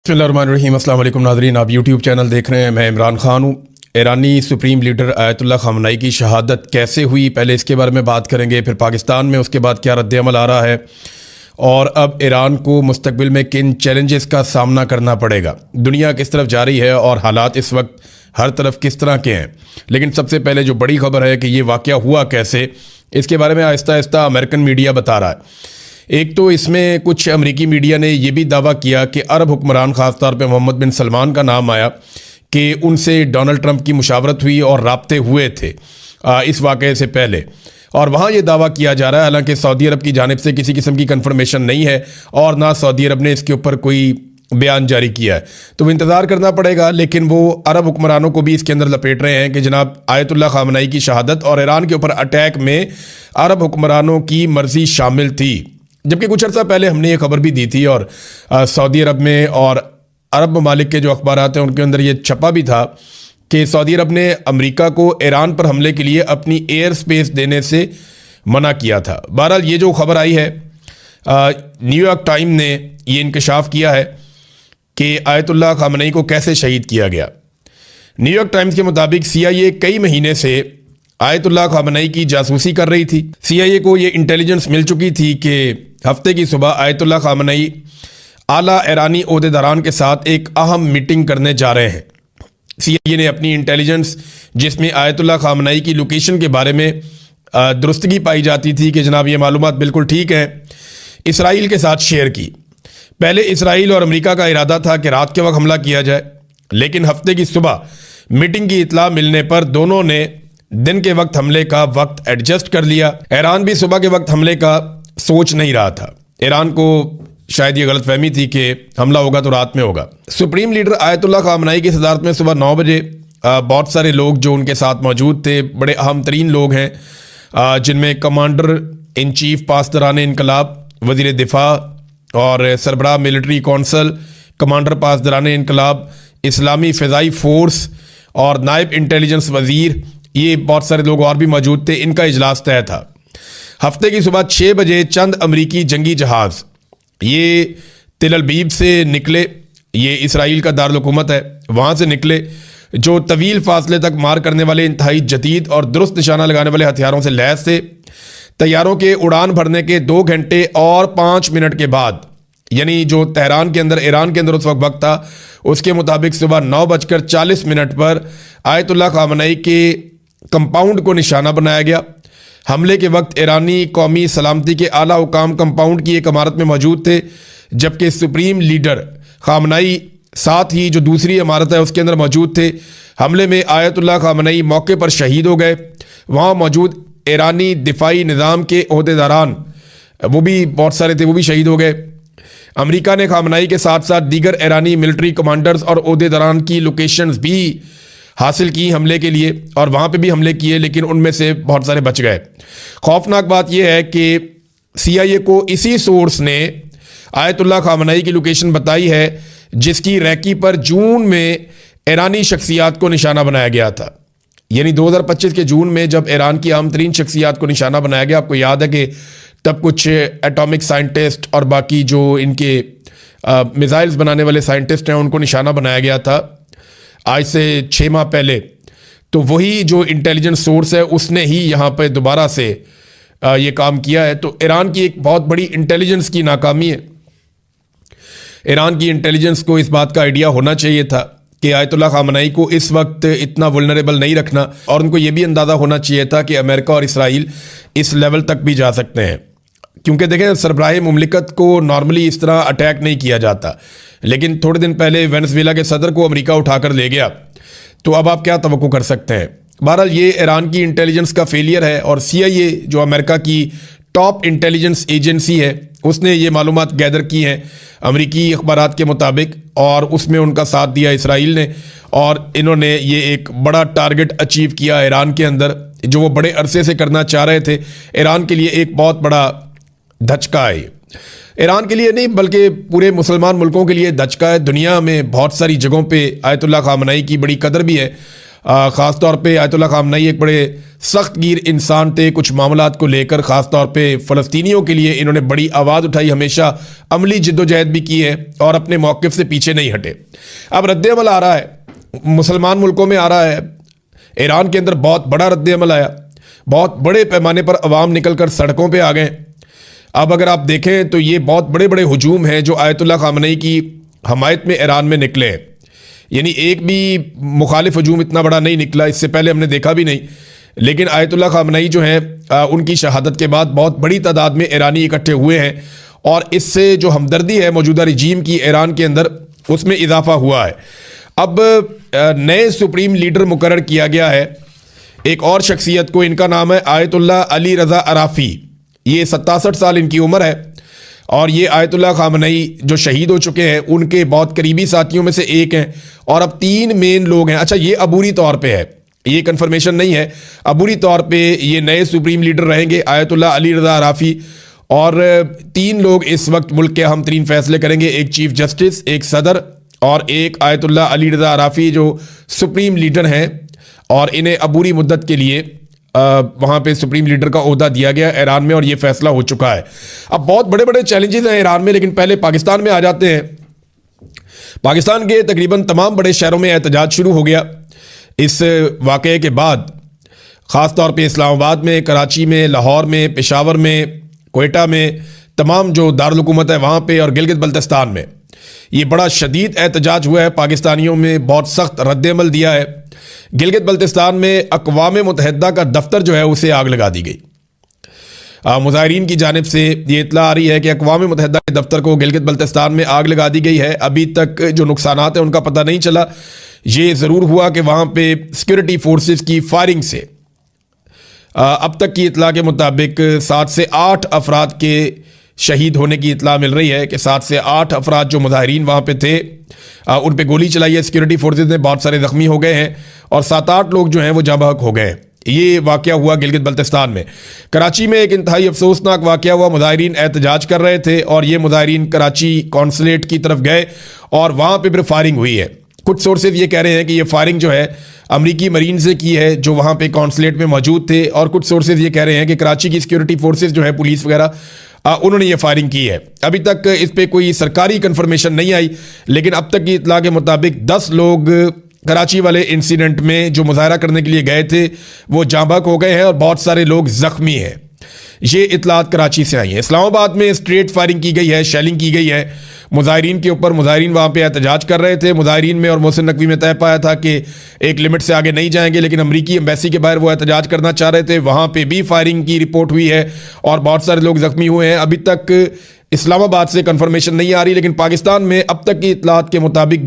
बिस्मिल्लाहिर्रहमानिर्रहीम। अस्सलाम वालेकुम नाज़रीन, आप यूट्यूब चैनल देख रहे हैं। मैं इमरान खान हूँ। ईरानी सुप्रीम लीडर आयतुल्ला ख़ामनेई की शहादत कैसे हुई, पहले इसके बारे में बात करेंगे। फिर पाकिस्तान में उसके बाद क्या रद्द-ए-अमल आ रहा है और अब ईरान को मुस्तकबिल में किन चैलेंजेस का सामना करना पड़ेगा, दुनिया किस तरफ जा रही है और हालात इस वक्त हर तरफ किस तरह के हैं। लेकिन सबसे पहले जो बड़ी खबर है कि ये वाक़या हुआ कैसे, इसके बारे में आहिस्ता आहिस्ता अमेरिकन मीडिया बता रहा है। एक तो इसमें कुछ अमेरिकी मीडिया ने यह भी दावा किया कि अरब हुक्मरान, ख़ासतौर पे मोहम्मद बिन सलमान का नाम आया कि उनसे डोनाल्ड ट्रंप की मुशावरत हुई और राब्ते हुए थे इस वाक़े से पहले। और वहाँ ये दावा किया जा रहा है, हालांकि सऊदी अरब की जानिब से किसी किस्म की कन्फर्मेशन नहीं है और ना सऊदी अरब ने इसके ऊपर कोई बयान जारी किया है, तो वो इंतज़ार करना पड़ेगा। लेकिन वो अरब हुक्मरानों को भी इसके अंदर लपेट रहे हैं कि जनाब आयतुल्ला ख़ामनेई की शहादत और ईरान के ऊपर अटैक में अरब हुक्मरानों की मर्जी शामिल थी। जबकि कुछ अर्सा पहले हमने ये खबर भी दी थी और सऊदी अरब में और अरब ममालिक के जो अखबारात हैं उनके अंदर ये छपा भी था कि सऊदी अरब ने अमेरिका को ईरान पर हमले के लिए अपनी एयर स्पेस देने से मना किया था। बहरहाल ये जो खबर आई है, न्यूयॉर्क टाइम ने ये इंकशाफ किया है कि आयतुल्ला ख़ामनेई को कैसे शहीद किया गया। न्यूयॉर्क टाइम्स के मुताबिक CIA कई महीने से आयतुल्ला ख़ामनेई की जासूसी कर रही थी। CIA को ये इंटेलिजेंस मिल चुकी थी कि हफ्ते की सुबह आयतुल्ला ख़ामनेई आला ईरानी ओहदेदारान के साथ एक अहम मीटिंग करने जा रहे हैं। CIA ने अपनी इंटेलिजेंस, जिसमें आयतुल्ला ख़ामनेई की लोकेशन के बारे में दुरुस्तगी पाई जाती थी कि जनाब ये मालूमात बिल्कुल ठीक है, इसराइल के साथ शेयर की। पहले इसराइल और अमेरिका का इरादा था कि रात के वक्त हमला किया जाए, लेकिन हफ्ते की सुबह मीटिंग की इतला मिलने पर दोनों ने दिन के वक्त हमले का वक्त एडजस्ट कर लिया। ईरान भी सुबह के वक्त हमले का सोच नहीं रहा था। ईरान को शायद ये गलतफहमी थी कि हमला होगा तो रात में होगा। सुप्रीम लीडर आयतुल्ला ख़ामनेई की सदारत में सुबह 9 बजे बहुत सारे लोग जो उनके साथ मौजूद थे, बड़े अहम तरीन लोग हैं, जिनमें कमांडर इन चीफ पासदारान इनकलाब, वज़ीर दिफा और सरबराह मिलिट्री कौंसल, कमांडर पासदारान इनकलाब, इस्लामी फ़िज़ाई फ़ोर्स और नायब इंटेलिजेंस वज़ीर, ये बहुत सारे लोग और भी मौजूद थे। इनका इजलास तय था। हफ्ते की सुबह 6 बजे चंद अमरीकी जंगी जहाज़ ये तिल अबीब से निकले, ये इसराइल का दारुल हुकूमत है, वहाँ से निकले, जो तवील फासले तक मार करने वाले इंतहाई जदीद और दुरुस्त निशाना लगाने वाले हथियारों से लैस थे। तैयारों के उड़ान भरने के 2 घंटे और 5 मिनट के बाद, यानी जो तेहरान के अंदर, ईरान के अंदर उस वक्त था, उसके मुताबिक सुबह 9:40 पर आयतुल्ला ख़ामनेई के कंपाउंड को निशाना बनाया गया। हमले के वक्त ईरानी कौमी सलामती के आला हुकाम कंपाउंड की एक इमारत में मौजूद थे, जबकि सुप्रीम लीडर ख़ामनेई साथ ही जो दूसरी इमारत है उसके अंदर मौजूद थे। हमले में आयतुल्ला ख़ामनेई मौके पर शहीद हो गए। वहाँ मौजूद ईरानी दिफाई निज़ाम के ओहदेदारान, वो भी बहुत सारे थे, वो भी शहीद हो गए। अमेरिका ने ख़ामनेई के साथ साथ दीगर ईरानी मिलिट्री कमांडर्स और ओहदेदारान की लोकेशंस भी हासिल की हमले के लिए और वहाँ पे भी हमले किए, लेकिन उनमें से बहुत सारे बच गए। खौफनाक बात यह है कि CIA को इसी सोर्स ने आयतुल्ला ख़ामनेई की लोकेशन बताई है, जिसकी रैकी पर जून में ईरानी शख्सियात को निशाना बनाया गया था। यानी 2025 के जून में जब ईरान की अहम तरीन शख्सियात को निशाना बनाया गया, आपको याद है कि तब कुछ एटॉमिक साइंटिस्ट और बाकी जो इनके मिसाइल्स बनाने वाले साइंटिस्ट हैं उनको निशाना बनाया गया था आज से 6 माह पहले। तो वही जो इंटेलिजेंस सोर्स है उसने ही यहाँ पे दोबारा से ये काम किया है। तो ईरान की एक बहुत बड़ी इंटेलिजेंस की नाकामी है। ईरान की इंटेलिजेंस को इस बात का आइडिया होना चाहिए था कि आयतुल्ला ख़ामनेई को इस वक्त इतना वुल्नरेबल नहीं रखना, और उनको ये भी अंदाज़ा होना चाहिए था कि अमेरिका और इसराइल इस लेवल तक भी जा सकते हैं। क्योंकि देखें, सरबराह मुमलिकत को नॉर्मली इस तरह अटैक नहीं किया जाता, लेकिन थोड़े दिन पहले वेनेज़ुएला के सदर को अमेरिका उठाकर ले गया, तो अब आप क्या तवक्को कर सकते हैं। बहरहाल ये ईरान की इंटेलिजेंस का फेलियर है और CIA जो अमेरिका की टॉप इंटेलिजेंस एजेंसी है, उसने ये मालूमात गैदर की हैं अमेरिकी अखबारात के मुताबिक, और उसमें उनका साथ दिया इसराइल ने, और इन्होंने ये एक बड़ा टारगेट अचीव किया ईरान के अंदर, जो वो बड़े अरसे से करना चाह रहे थे। ईरान के लिए एक बहुत बड़ा धचका है। ईरान के लिए नहीं बल्कि पूरे मुसलमान मुल्कों के लिए धचका है। दुनिया में बहुत सारी जगहों पे आयतुल्ला ख़ामनेई की बड़ी कदर भी है ख़ास तौर पे आयतुल्लाह ख़ामनई एक बड़े सख्त गिर इंसान थे कुछ मामलात को लेकर, ख़ास तौर पे फ़लस्तीनियों के लिए इन्होंने बड़ी आवाज़ उठाई, हमेशा अमली जिद्दोजहद भी की है और अपने मौक़िफ़ से पीछे नहीं हटे। अब रद्द-ए-अमल आ रहा है, मुसलमान मुल्कों में आ रहा है, ईरान के अंदर बहुत बड़ा रद्द-ए-अमल आया, बहुत बड़े पैमाने पर अवाम निकल कर सड़कों पर आ गए। अब अगर आप देखें तो ये बहुत बड़े बड़े हुजूम हैं जो आयतुल्लाह ख़ामनई की हमायत में ईरान में निकले हैं। यानी एक भी मुखालिफ हजूम इतना बड़ा नहीं निकला, इससे पहले हमने देखा भी नहीं। लेकिन आयतुल्लाह ख़ामनई जो हैं उनकी शहादत के बाद बहुत बड़ी तादाद में ईरानी इकट्ठे हुए हैं और इससे जो हमदर्दी है मौजूदा रजीम की ईरान के अंदर, उसमें इजाफा हुआ है। अब नए सुप्रीम लीडर मुकर्रर किया गया है एक और शख्सियत को, इनका नाम है आयतुल्लाह अली रज़ा अराफ़ी। ये 67 साल इनकी उम्र है और ये आयतुल्लाह ख़ामनई जो शहीद हो चुके हैं उनके बहुत करीबी साथियों में से एक हैं। और अब 3 मेन लोग हैं। अच्छा, ये अबूरी तौर पे है, ये कंफर्मेशन नहीं है, अबूरी तौर पे ये नए सुप्रीम लीडर रहेंगे आयतुल्लाह अली रज़ा अराफ़ी। और 3 लोग इस वक्त मुल्क के अहम तरीन फैसले करेंगे, एक चीफ जस्टिस, एक सदर और एक आयतुल्लाह अली रज़ा अराफ़ी जो सुप्रीम लीडर हैं। और इन्हें अबूरी मुद्दत के लिए वहाँ पे सुप्रीम लीडर का ओहदा दिया गया ईरान में और ये फैसला हो चुका है। अब बहुत बड़े बड़े चैलेंजेस हैं ईरान में, लेकिन पहले पाकिस्तान में आ जाते हैं। पाकिस्तान के तकरीबन तमाम बड़े शहरों में एहतजाज शुरू हो गया इस वाक़े के बाद, ख़ास तौर पे इस्लामाबाद में, कराची में, लाहौर में, पेशावर में, कोयटा में, तमाम जो दारुल हुकूमत है वहाँ पे, और गिलगित बल्तिस्तान में ये बड़ा शदीद एहतजाज हुआ है। पाकिस्तानियों में बहुत सख्त रद्द-ए-अमल दिया है। गिलगित बल्तिस्तान में अक़वाम मुत्तहिदा का दफ्तर जो है उसे आग लगा दी गई। मुज़ाहिरीन की जानिब से ये इत्तला आ रही है कि अक़वाम मुत्तहिदा के दफ्तर को गिलगित बल्तिस्तान में आग लगा दी गई है। अभी तक जो नुकसानात हैं उनका पता नहीं चला। ये ज़रूर हुआ कि वहाँ पे सिक्योरिटी फोर्सेस की फायरिंग से अब तक की इत्तला के मुताबिक 7 से 8 अफराद के शहीद होने की इत्तला मिल रही है कि 7 से 8 अफराद जो मुज़ाहिरीन वहाँ पे थे उन पे गोली चलाई है सिक्योरिटी फोर्सेस ने, बहुत सारे ज़ख्मी हो गए हैं और 7-8 लोग जो हैं वो जाँ बहक हो गए हैं। ये वाक़या हुआ गिलगित बल्तिस्तान में। कराची में एक इंतहाई अफसोसनाक वाक़या हुआ, मुज़ाहिरीन एहतजाज कर रहे थे और ये मुज़ाहिरीन कराची कौंसलेट की तरफ गए और वहाँ पे फिर फायरिंग हुई है। कुछ सोर्सेज ये कह रहे हैं कि ये फायरिंग जो है अमरीकी मरीन से की है जो वहाँ पे कौंसलेट में मौजूद थे, और कुछ सोर्सेज ये कह रहे हैं कि कराची की सिक्योरिटी फोर्सेज जो है पुलिस वगैरह उन्होंने ये फायरिंग की है। अभी तक इस पर कोई सरकारी कंफर्मेशन नहीं आई, लेकिन अब तक की इत्तला के मुताबिक 10 लोग कराची वाले इंसिडेंट में जो मुजाहरा करने के लिए गए थे वो जाँ बहक हो गए हैं और बहुत सारे लोग ज़ख्मी हैं। ये इत्तलात कराची से आई हैं। इस्लामाबाद में स्ट्रेट फायरिंग की गई है, शेलिंग की गई है मुजाहिरीन के ऊपर। मुजाहिरीन वहाँ पे एहतजाज कर रहे थे। मुजाहिरीन में और मोहसिन नकवी में तय पाया था कि एक लिमिट से आगे नहीं जाएंगे, लेकिन अमरीकी एम्बेसी के बाहर वो एहतजाज करना चाह रहे थे। वहाँ पे भी फायरिंग की रिपोर्ट हुई है और बहुत सारे लोग ज़ख्मी हुए हैं। अभी तक इस्लामाबाद से कन्फर्मेशन नहीं आ रही, लेकिन पाकिस्तान में अब तक की इत्तलात के मुताबिक भी